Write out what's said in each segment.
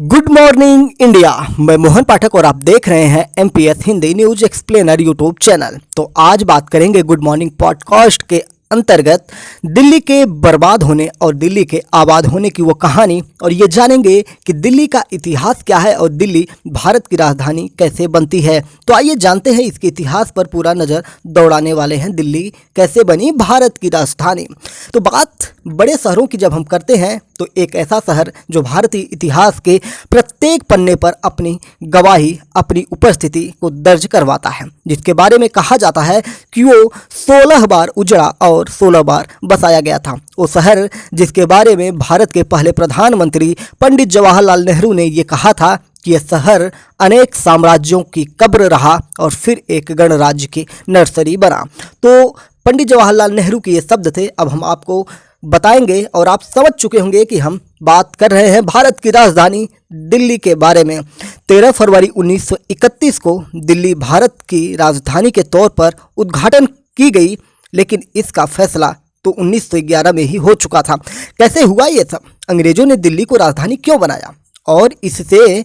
Good morning India. मैं मोहन पाठक और आप देख रहे हैं MPS Hindi news explainer YouTube channel. तो आज बात करेंगे गुड मॉर्निंग पॉडकास्ट के अंतर्गत दिल्ली के बर्बाद होने और दिल्ली के आबाद होने की वो कहानी, और ये जानेंगे कि दिल्ली का इतिहास क्या है और दिल्ली भारत की राजधानी कैसे बनती है। तो आइए जानते हैं, इसके इतिहास पर पूरा नज़र दौड़ाने वाले हैं। दिल्ली कैसे बनी भारत की राजधानी। तो बात बड़े शहरों की जब हम करते हैं तो एक ऐसा शहर जो भारतीय इतिहास के प्रत्येक पन्ने पर अपनी गवाही, अपनी उपस्थिति को दर्ज करवाता है, जिसके बारे में कहा जाता है कि वो 16 बार उजड़ा और 16 बार बसाया गया था। वो शहर जिसके बारे में भारत के पहले प्रधानमंत्री पंडित जवाहरलाल नेहरू ने ये कहा था कि यह शहर अनेक साम्राज्यों की कब्र रहा और फिर एक गणराज्य की नर्सरी बना। तो पंडित जवाहरलाल नेहरू के ये शब्द थे। अब हम आपको बताएंगे और आप समझ चुके होंगे कि हम बात कर रहे हैं भारत की राजधानी दिल्ली के बारे में। 13 फरवरी 1931 को दिल्ली भारत की राजधानी के तौर पर उद्घाटन की गई, लेकिन इसका फैसला तो 1911 में ही हो चुका था। कैसे हुआ ये सब? अंग्रेजों ने दिल्ली को राजधानी क्यों बनाया और इससे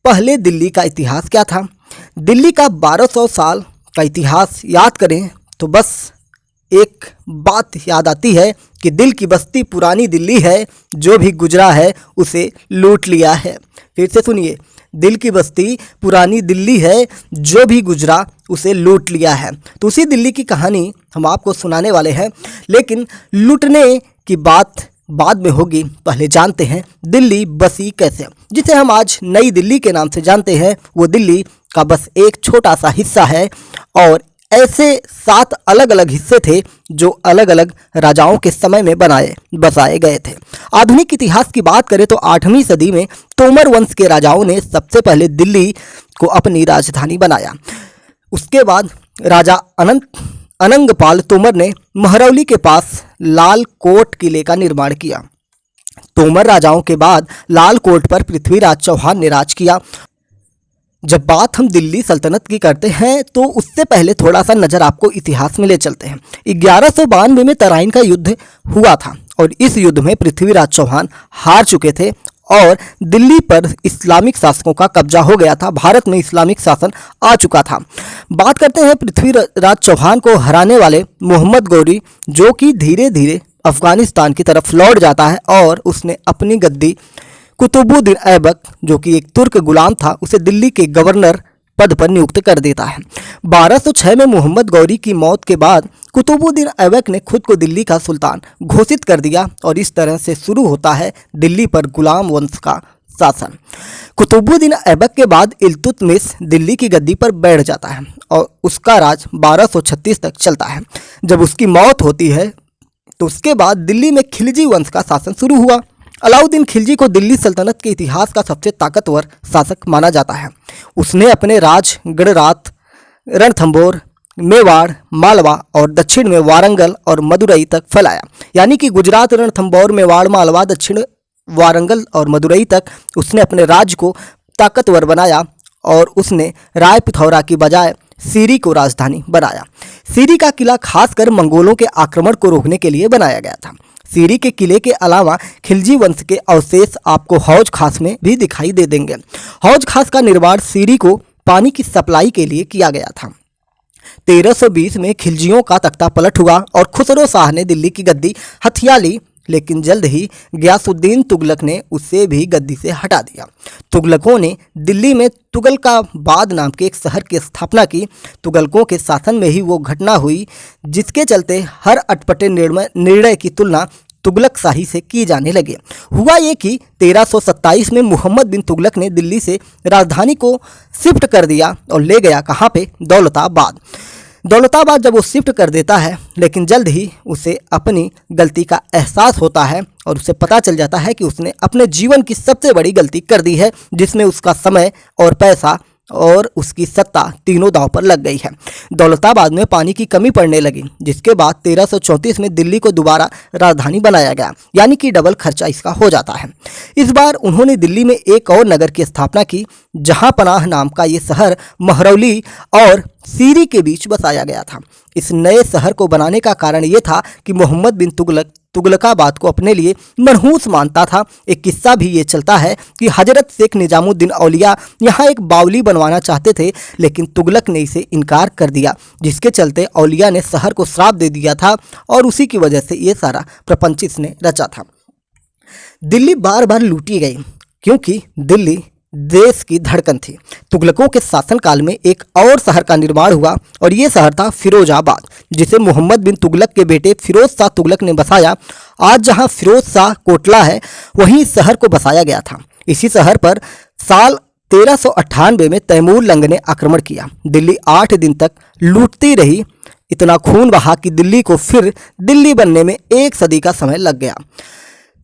पहले दिल्ली का इतिहास क्या था? दिल्ली का 1200 साल का इतिहास याद करें तो बस एक बात याद आती है कि दिल की बस्ती पुरानी दिल्ली है, जो भी गुजरा है उसे लूट लिया है। फिर से सुनिए, दिल की बस्ती पुरानी दिल्ली है, जो भी गुजरा उसे लूट लिया है। तो उसी दिल्ली की कहानी हम आपको सुनाने वाले हैं, लेकिन लूटने की बात बाद में होगी। पहले जानते हैं दिल्ली बसी कैसे। जिसे हम आज नई दिल्ली के नाम से जानते हैं, वो दिल्ली का बस एक छोटा सा हिस्सा है, और ऐसे 7 अलग अलग हिस्से थे जो अलग अलग राजाओं के समय में बसाए गए थे। आधुनिक इतिहास की बात करें तो 8वीं सदी में तोमर वंश के राजाओं ने सबसे पहले दिल्ली को अपनी राजधानी बनाया। उसके बाद राजा अनंगपाल तोमर ने महरौली के पास लाल कोट किले का निर्माण किया। तोमर राजाओं के बाद लाल कोट पर पृथ्वीराज चौहान ने राज किया। जब बात हम दिल्ली सल्तनत की करते हैं तो उससे पहले थोड़ा सा नज़र आपको इतिहास में ले चलते हैं। 1192 में तराइन का युद्ध हुआ था और इस युद्ध में पृथ्वीराज चौहान हार चुके थे और दिल्ली पर इस्लामिक शासकों का कब्जा हो गया था। भारत में इस्लामिक शासन आ चुका था। बात करते हैं पृथ्वीराज चौहान को हराने वाले मोहम्मद गौरी, जो कि धीरे धीरे अफगानिस्तान की तरफ लौट जाता है और उसने अपनी गद्दी कुतुबुद्दीन ऐबक, जो कि एक तुर्क गुलाम था, उसे दिल्ली के गवर्नर पद पर नियुक्त कर देता है। 1206 में मोहम्मद गौरी की मौत के बाद कुतुबुद्दीन ऐबक ने खुद को दिल्ली का सुल्तान घोषित कर दिया और इस तरह से शुरू होता है दिल्ली पर गुलाम वंश का शासन। कुतुबुद्दीन ऐबक के बाद इल्तुतमिश दिल्ली की गद्दी पर बैठ जाता है और उसका राज 1236 तक चलता है। जब उसकी मौत होती है तो उसके बाद दिल्ली में खिलजी वंश का शासन शुरू हुआ। अलाउद्दीन खिलजी को दिल्ली सल्तनत के इतिहास का सबसे ताकतवर शासक माना जाता है। उसने अपने राज गणरात, रणथंभौर, मेवाड़, मालवा और दक्षिण में वारंगल और मदुरई तक फैलाया। यानी कि गुजरात, रणथंभौर, मेवाड़, मालवा, दक्षिण वारंगल और मदुरई तक उसने अपने राज्य को ताकतवर बनाया और उसने राय पिथौरा की बजाय सीरी को राजधानी बनाया। सीरी का किला खासकर मंगोलों के आक्रमण को रोकने के लिए बनाया गया था। सीरी के किले के अलावा खिलजी वंश के अवशेष आपको हौज खास में भी दिखाई दे देंगे। हौज खास का निर्माण सीरी को पानी की सप्लाई के लिए किया गया था। 1320 में खिलजियों का तख्ता पलट हुआ और खुसरो शाह ने दिल्ली की गद्दी हथिया ली, लेकिन जल्द ही गयासुद्दीन तुगलक ने उसे भी गद्दी से हटा दिया। तुगलकों ने दिल्ली में तुगलकाबाद नाम के एक शहर की स्थापना की। तुगलकों के शासन में ही वो घटना हुई जिसके चलते हर अटपटे निर्णय की तुलना तुगलक शाही से की जाने लगे। हुआ ये कि 1327 में मोहम्मद बिन तुगलक ने दिल्ली से राजधानी को शिफ्ट कर दिया और ले गया कहाँ पे? दौलताबाद। दौलताबाद जब वो शिफ्ट कर देता है, लेकिन जल्द ही उसे अपनी गलती का एहसास होता है और उसे पता चल जाता है कि उसने अपने जीवन की सबसे बड़ी गलती कर दी है, जिसमें उसका समय और पैसा और उसकी सत्ता तीनों दांव पर लग गई है। दौलताबाद में पानी की कमी पड़ने लगी, जिसके बाद 1334 में दिल्ली को दोबारा राजधानी बनाया गया, यानी कि डबल खर्चा इसका हो जाता है। इस बार उन्होंने दिल्ली में एक और नगर की स्थापना की। जहां पनाह नाम का ये शहर महरौली और सीरी के बीच बसाया गया था। इस नए शहर को बनाने का कारण ये था कि मोहम्मद बिन तुगलक तुगलकाबाद को अपने लिए मनहूस मानता था। एक किस्सा भी ये चलता है कि हजरत शेख निजामुद्दीन औलिया यहाँ एक बावली बनवाना चाहते थे, लेकिन तुगलक ने इसे इनकार कर दिया, जिसके चलते औलिया ने शहर को श्राप दे दिया था और उसी की वजह से ये सारा प्रपंच इसने रचा था। दिल्ली बार बार लूटी गई क्योंकि दिल्ली देश की धड़कन थी। तुगलकों के शासनकाल में एक और शहर का निर्माण हुआ और ये शहर था फिरोजाबाद, जिसे मोहम्मद बिन तुगलक के बेटे फिरोज शाह तुगलक ने बसाया। आज जहां फिरोज शाह कोटला है, वहीं इस शहर को बसाया गया था। इसी शहर पर साल 1398 में तैमूर लंग ने आक्रमण किया। दिल्ली 8 दिन तक लूटती रही, इतना खून बहा कि दिल्ली को फिर दिल्ली बनने में 1 सदी का समय लग गया।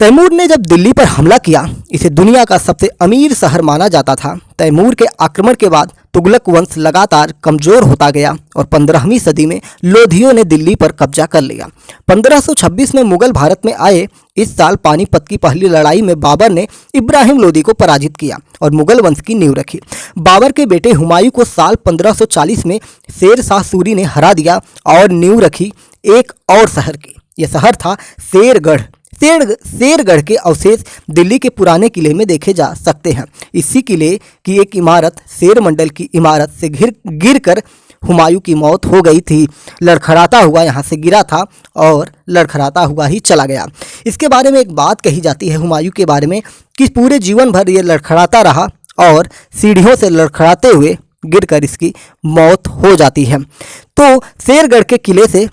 तैमूर ने जब दिल्ली पर हमला किया, इसे दुनिया का सबसे अमीर शहर माना जाता था। तैमूर के आक्रमण के बाद तुगलक वंश लगातार कमजोर होता गया और 15वीं सदी में लोधियों ने दिल्ली पर कब्जा कर लिया। 1526 में मुगल भारत में आए। इस साल पानीपत की पहली लड़ाई में बाबर ने इब्राहिम लोदी को पराजित किया और मुगल वंश की नींव रखी। बाबर के बेटे हुमायूं को साल 1540 में शेर शाह सूरी ने हरा दिया और नींव रखी एक और शहर की। यह शहर था शेरगढ़। शेरगढ़ के अवशेष दिल्ली के पुराने किले में देखे जा सकते हैं। इसी किले की एक इमारत शेर मंडल की इमारत से गिर कर हुमायूं की मौत हो गई थी। लड़खड़ाता हुआ यहाँ से गिरा था और लड़खड़ाता हुआ ही चला गया। इसके बारे में एक बात कही जाती है हुमायूं के बारे में कि पूरे जीवन भर ये लड़खड़ाता रहा और सीढ़ियों से लड़खड़ाते हुए गिरकर इसकी मौत हो जाती है। तो शेरगढ़ के किले से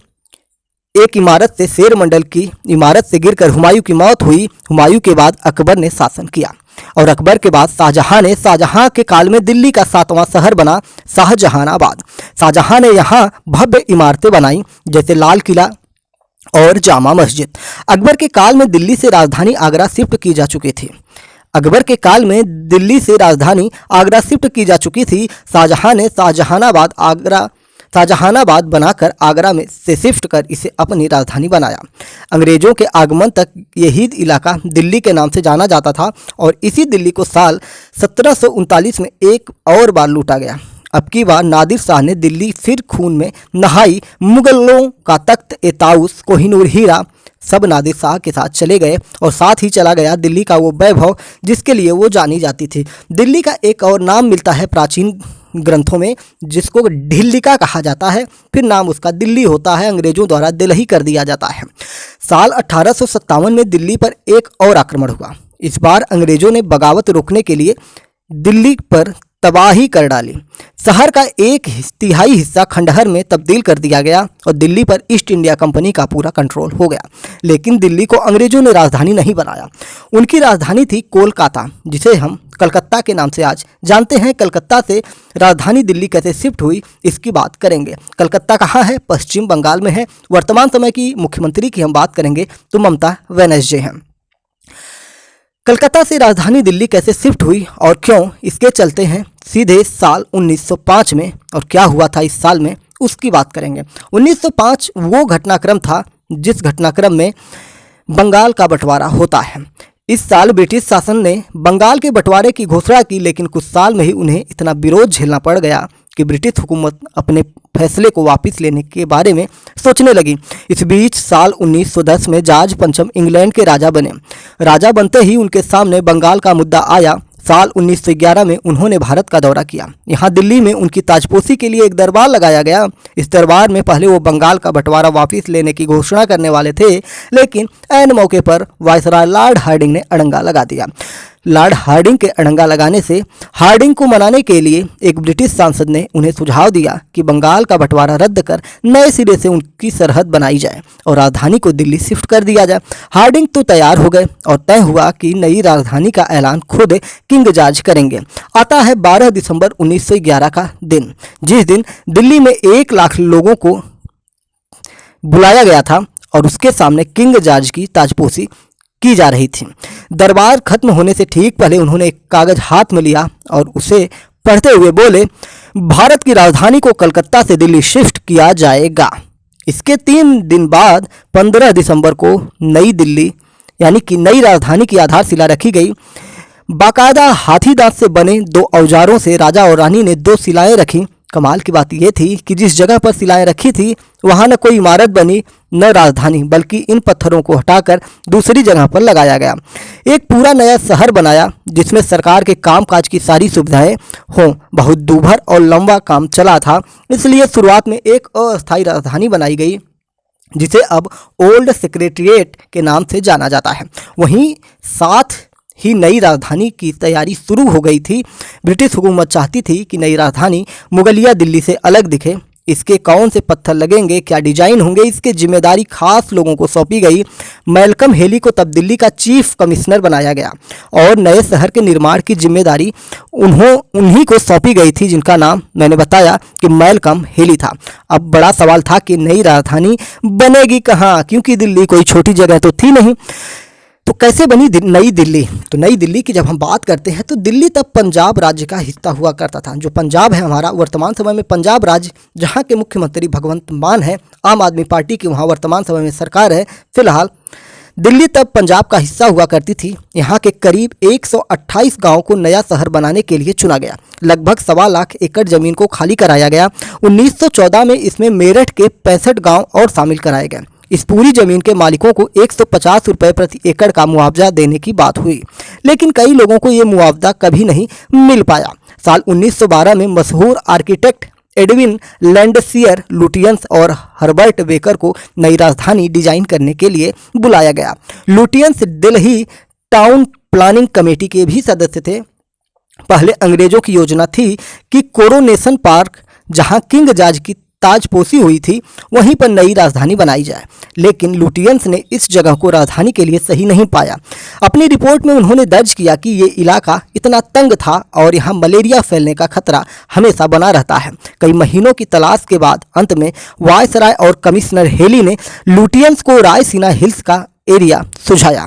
एक इमारत से शेर मंडल की इमारत से गिरकर हुमायूं की मौत हुई। हुमायूं के बाद अकबर ने शासन किया और अकबर के बाद शाहजहां के काल में दिल्ली का 7वां शहर बना शाहजहानाबाद। शाहजहां ने यहाँ भव्य इमारतें बनाई जैसे लाल किला और जामा मस्जिद। अकबर के काल में दिल्ली से राजधानी आगरा शिफ्ट की जा चुकी थी। शाहजहां ने शाहजहानाबाद बनाकर आगरा में से शिफ्ट कर इसे अपनी राजधानी बनाया। अंग्रेजों के आगमन तक यही इलाका दिल्ली के नाम से जाना जाता था और इसी दिल्ली को साल 1739 में एक और बार लूटा गया। अब की बार नादिर शाह ने दिल्ली फिर खून में नहाई। मुगलों का तख्त ए ताउस, कोहिनूर हीरा सब नादिर शाह के साथ चले गए और साथ ही चला गया दिल्ली का वो वैभव जिसके लिए वो जानी जाती थी। दिल्ली का एक और नाम मिलता है प्राचीन ग्रंथों में, जिसको ढिल्लिका कहा जाता है, फिर नाम उसका दिल्ली होता है। अंग्रेजों द्वारा दिल्ली कर दिया जाता है। साल 1857 में दिल्ली पर एक और आक्रमण हुआ। इस बार अंग्रेजों ने बगावत रोकने के लिए दिल्ली पर तबाही कर डाली। शहर का 1/3 हिस्सा खंडहर में तब्दील कर दिया गया और दिल्ली पर ईस्ट इंडिया कंपनी का पूरा कंट्रोल हो गया। लेकिन दिल्ली को अंग्रेजों ने राजधानी नहीं बनाया। उनकी राजधानी थी कोलकाता, जिसे हम कलकत्ता के नाम से आज जानते हैं। कलकत्ता से राजधानी दिल्ली कैसे शिफ्ट हुई, इसकी बात करेंगे। कलकत्ता कहाँ है? पश्चिम बंगाल में है। वर्तमान समय की मुख्यमंत्री की हम बात करेंगे तो ममता बनर्जी हैं। कलकत्ता से राजधानी दिल्ली कैसे शिफ्ट हुई और क्यों, इसके चलते हैं सीधे साल 1905 में। और क्या हुआ था इस साल में, उसकी बात करेंगे। 1905 वो घटनाक्रम था जिस घटनाक्रम में बंगाल का बंटवारा होता है। इस साल ब्रिटिश शासन ने बंगाल के बंटवारे की घोषणा की, लेकिन कुछ साल में ही उन्हें इतना विरोध झेलना पड़ गया कि ब्रिटिश हुकूमत अपने फैसले को वापस लेने के बारे में सोचने लगी। इस बीच साल 1910 में जॉर्ज पंचम इंग्लैंड के राजा बने। राजा बनते ही उनके सामने बंगाल का मुद्दा आया। साल 1911 में उन्होंने भारत का दौरा किया। यहाँ दिल्ली में उनकी ताजपोशी के लिए एक दरबार लगाया गया। इस दरबार में पहले वो बंगाल का बंटवारा वापस लेने की घोषणा करने वाले थे, लेकिन ऐन मौके पर वायसराय लॉर्ड हार्डिंग ने अड़ंगा लगा दिया। लॉर्ड हार्डिंग के अड़ंगा लगाने से हार्डिंग को मनाने के लिए एक ब्रिटिश सांसद ने उन्हें सुझाव दिया कि बंगाल का बंटवारा रद्द कर नए सिरे से उनकी सरहद बनाई जाए और राजधानी को दिल्ली शिफ्ट कर दिया जाए। हार्डिंग तो तैयार हो गए और तय हुआ कि नई राजधानी का ऐलान खुद किंग जॉर्ज करेंगे। आता है 12 दिसंबर 1911 का दिन, जिस दिन दिल्ली में 1 लाख लोगों को बुलाया गया था और उसके सामने किंग जॉर्ज की ताजपोशी की जा रही थी। दरबार खत्म होने से ठीक पहले उन्होंने एक कागज हाथ में लिया और उसे पढ़ते हुए बोले, भारत की राजधानी को कलकत्ता से दिल्ली शिफ्ट किया जाएगा। इसके 3 दिन बाद 15 दिसंबर को नई दिल्ली यानी कि नई राजधानी की आधारशिला रखी गई। बाकायदा हाथी दांत से बने 2 औजारों से राजा और रानी ने 2 शिलाएं रखी। कमाल की बात यह थी कि जिस जगह पर शिलाएं रखी थी वहां न कोई इमारत बनी न राजधानी, बल्कि इन पत्थरों को हटाकर दूसरी जगह पर लगाया गया। एक पूरा नया शहर बनाया जिसमें सरकार के कामकाज की सारी सुविधाएं हों। बहुत दूभर और लंबा काम चला था, इसलिए शुरुआत में एक अस्थायी राजधानी बनाई गई जिसे अब ओल्ड सेक्रेटेरिएट के नाम से जाना जाता है। वहीं साथ ही नई राजधानी की तैयारी शुरू हो गई थी। ब्रिटिश हुकूमत चाहती थी कि नई राजधानी मुगलिया दिल्ली से अलग दिखे। इसके कौन से पत्थर लगेंगे, क्या डिजाइन होंगे, इसकी जिम्मेदारी खास लोगों को सौंपी गई। मैल्कम हेली को तब दिल्ली का चीफ कमिश्नर बनाया गया और नए शहर के निर्माण की जिम्मेदारी उन्हीं को सौंपी गई थी जिनका नाम मैंने बताया कि मैल्कम हेली था। अब बड़ा सवाल था कि नई राजधानी बनेगी कहाँ, क्योंकि दिल्ली कोई छोटी जगह तो थी नहीं। तो कैसे बनी नई दिल्ली? तो नई दिल्ली की जब हम बात करते हैं तो दिल्ली तब पंजाब राज्य का हिस्सा हुआ करता था। जो पंजाब है हमारा, वर्तमान समय में पंजाब राज्य, जहां के मुख्यमंत्री भगवंत मान है, आम आदमी पार्टी की वहां वर्तमान समय में सरकार है फिलहाल। दिल्ली तब पंजाब का हिस्सा हुआ करती थी। यहाँ के करीब 128 गाँव को नया शहर बनाने के लिए चुना गया। लगभग 1.25 लाख एकड़ जमीन को खाली कराया गया। 1914 में इसमें मेरठ के 65 गाँव और शामिल कराए गए। इस पूरी जमीन के मालिकों को 150 रुपये प्रति एकड़ का मुआवजा देने की बात हुई, लेकिन कई लोगों को ये मुआवजा कभी नहीं मिल पाया। साल 1912 में मशहूर आर्किटेक्ट एडविन लैंडसियर लुटियंस और हर्बर्ट बेकर को नई राजधानी डिजाइन करने के लिए बुलाया गया। Lutyens Delhi town planning committee के भी सदस्य थे। पहले अंग्रेजों की योजना थी कि कोरोनेशन पार्क, जहां किंग जॉर्ज की ताजपोशी हुई थी, वहीं पर नई राजधानी बनाई जाए, लेकिन लुटियंस ने इस जगह को राजधानी के लिए सही नहीं पाया। अपनी रिपोर्ट में उन्होंने दर्ज किया कि ये इलाका इतना तंग था और यहाँ मलेरिया फैलने का खतरा हमेशा बना रहता है। कई महीनों की तलाश के बाद अंत में वायसराय और कमिश्नर हेली ने लुटियंस को रायसीना हिल्स का एरिया सुझाया।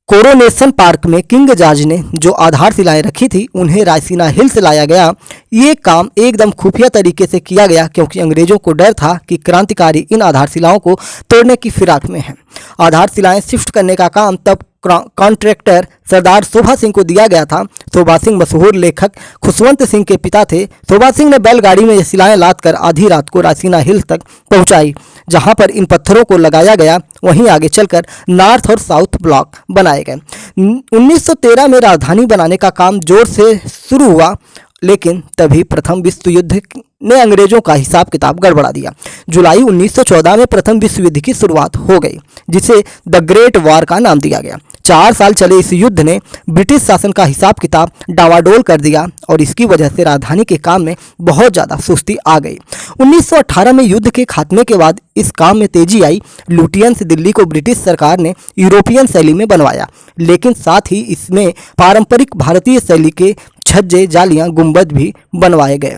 कोरोनेशन पार्क में किंग जॉर्ज ने जो आधारशिलाएं रखी थी उन्हें रायसीना हिल्स लाया गया। ये काम एकदम खुफिया तरीके से किया गया क्योंकि अंग्रेजों को डर था कि क्रांतिकारी इन आधारशिलाओं को तोड़ने की फिराक में हैं। आधारशिलाएं शिफ्ट करने का काम तब कॉन्ट्रैक्टर सरदार शोभा सिंह को दिया गया था। शोभा सिंह मशहूर लेखक खुशवंत सिंह के पिता थे। शोभा सिंह ने बैलगाड़ी में शिलाएं लादकर आधी रात को रायसीना हिल्स तक पहुंचाई, जहां पर इन पत्थरों को लगाया गया। वहीं आगे चलकर नॉर्थ और साउथ ब्लॉक बनाए गए। 1913 में राजधानी बनाने का काम जोर से शुरू हुआ, लेकिन तभी प्रथम विश्व युद्ध ने अंग्रेजों का हिसाब किताब गड़बड़ा दिया। जुलाई 1914 में प्रथम विश्व युद्ध की शुरुआत हो गई, जिसे द ग्रेट वॉर का नाम दिया गया। 4 साल चले इस युद्ध ने ब्रिटिश शासन का हिसाब किताब डावाडोल कर दिया और इसकी वजह से राजधानी के काम में बहुत ज़्यादा सुस्ती आ गई। 1918 में युद्ध के खात्मे के बाद इस काम में तेजी आई। लुटियंस दिल्ली को ब्रिटिश सरकार ने यूरोपियन शैली में बनवाया, लेकिन साथ ही इसमें पारंपरिक भारतीय शैली के छज्जे, जालियां, गुंबद भी बनवाए गए।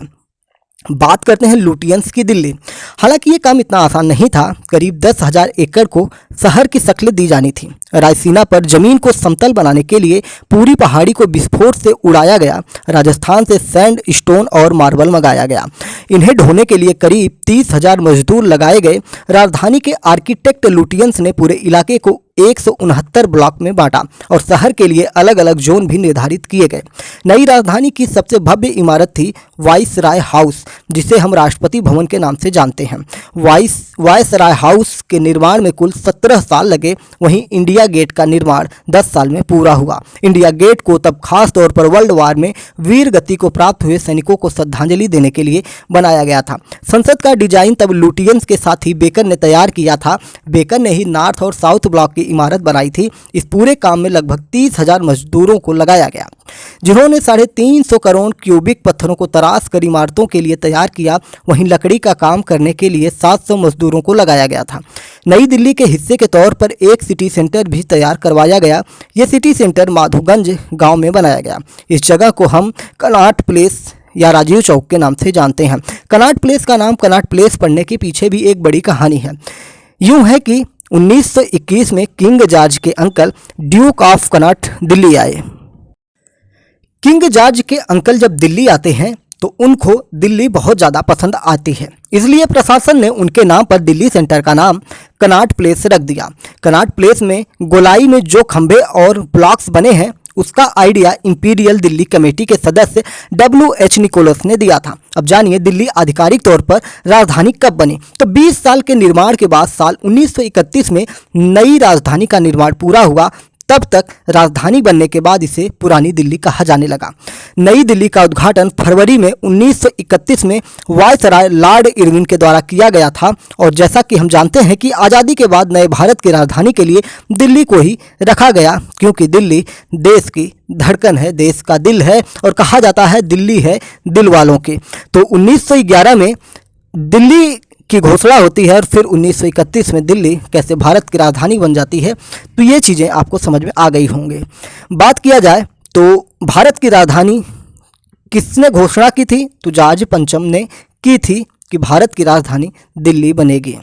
बात करते हैं लुटियंस की दिल्ली। हालांकि ये काम इतना आसान नहीं था। करीब 10,000 एकड़ को शहर की शक्ल दी जानी थी। रायसीना पर जमीन को समतल बनाने के लिए पूरी पहाड़ी को विस्फोट से उड़ाया गया। राजस्थान से सैंड, स्टोन और मार्बल मंगाया गया। इन्हें ढोने के लिए करीब 30,000 मजदूर लगाए गए। राजधानी के आर्किटेक्ट लुटियंस ने पूरे इलाके को 169 ब्लॉक में बांटा और शहर के लिए अलग अलग जोन भी निर्धारित किए गए। नई राजधानी की सबसे भव्य इमारत थी वाइसराय हाउस, जिसे हम राष्ट्रपति भवन के नाम से जानते हैं। वाइसराय हाउस के निर्माण में कुल 17 साल लगे। वहीं इंडिया गेट का निर्माण 10 साल में पूरा हुआ। इंडिया गेट को तब खास तौर पर वर्ल्ड वार में वीर गति को प्राप्त हुए सैनिकों को श्रद्धांजलि देने के लिए बनाया गया था। संसद का डिजाइन तब लुटियंस के साथ ही बेकर ने तैयार किया था। बेकर ने ही नॉर्थ और साउथ ब्लॉक की इमारत बनाई थी। इस पूरे काम में लगभग 30,000 मजदूरों को लगाया गया, जिन्होंने 350 करोड़ क्यूबिक पत्थरों को तराश कर इमारतों के लिए तैयार किया। वहीं लकड़ी का काम करने के लिए 700 मजदूरों को लगाया गया था। नई दिल्ली के हिस्से के तौर पर एक सिटी सेंटर भी तैयार करवाया गया। यह सिटी सेंटर माधोगंज गांव में बनाया गया। इस जगह को हम कनॉट प्लेस या राजीव चौक के नाम से जानते हैं। कनॉट प्लेस का नाम कनॉट प्लेस पड़ने के पीछे भी एक बड़ी कहानी है। यूं है कि 1921 में किंग जॉर्ज के uncle duke of Connaught Delhi आए। किंग जॉर्ज के अंकल जब दिल्ली आते हैं तो उनको दिल्ली बहुत ज़्यादा पसंद आती है, इसलिए प्रशासन ने उनके नाम पर दिल्ली सेंटर का नाम कनॉट प्लेस रख दिया। कनॉट प्लेस में गोलाई में जो खंभे और ब्लॉक्स बने हैं उसका आइडिया इंपीरियल दिल्ली कमेटी के सदस्य WH निकोलस ने दिया था। अब जानिए दिल्ली आधिकारिक तौर पर राजधानी कब बनी। तो 20 साल के निर्माण के बाद साल 1931 में नई राजधानी का निर्माण पूरा हुआ। तब तक राजधानी बनने के बाद इसे पुरानी दिल्ली कहा जाने लगा। नई दिल्ली का उद्घाटन फरवरी में 1931 में वायसराय लॉर्ड इरविन के द्वारा किया गया था। और जैसा कि हम जानते हैं कि आज़ादी के बाद नए भारत की राजधानी के लिए दिल्ली को ही रखा गया, क्योंकि दिल्ली देश की धड़कन है, देश का दिल है, और कहा जाता है दिल्ली है दिल वालों की। तो 1911 में दिल्ली की घोषणा होती है और फिर 1931 में दिल्ली कैसे भारत की राजधानी बन जाती है। तो ये चीज़ें आपको समझ में आ गई होंगी। बात किया जाए तो भारत की राजधानी किसने घोषणा की थी, तो जॉर्ज पंचम ने की थी कि भारत की राजधानी दिल्ली बनेगी।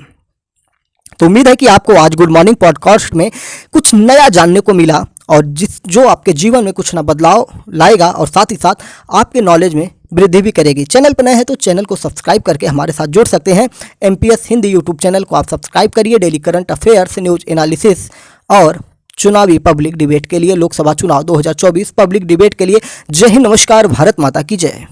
तो उम्मीद है कि आपको आज गुड मॉर्निंग पॉडकास्ट में कुछ नया जानने को मिला और जो आपके जीवन में कुछ ना बदलाव लाएगा और साथ ही साथ आपके नॉलेज में वृद्धि भी करेगी। चैनल पर नए हैं तो चैनल को सब्सक्राइब करके हमारे साथ जुड़ सकते हैं। MPS हिंदी यूट्यूब चैनल को आप सब्सक्राइब करिए। Daily current affairs, news analysis और चुनावी पब्लिक डिबेट के लिए, लोकसभा चुनाव 2024 पब्लिक डिबेट के लिए। जय हिंद, नमस्कार, भारत माता की जय।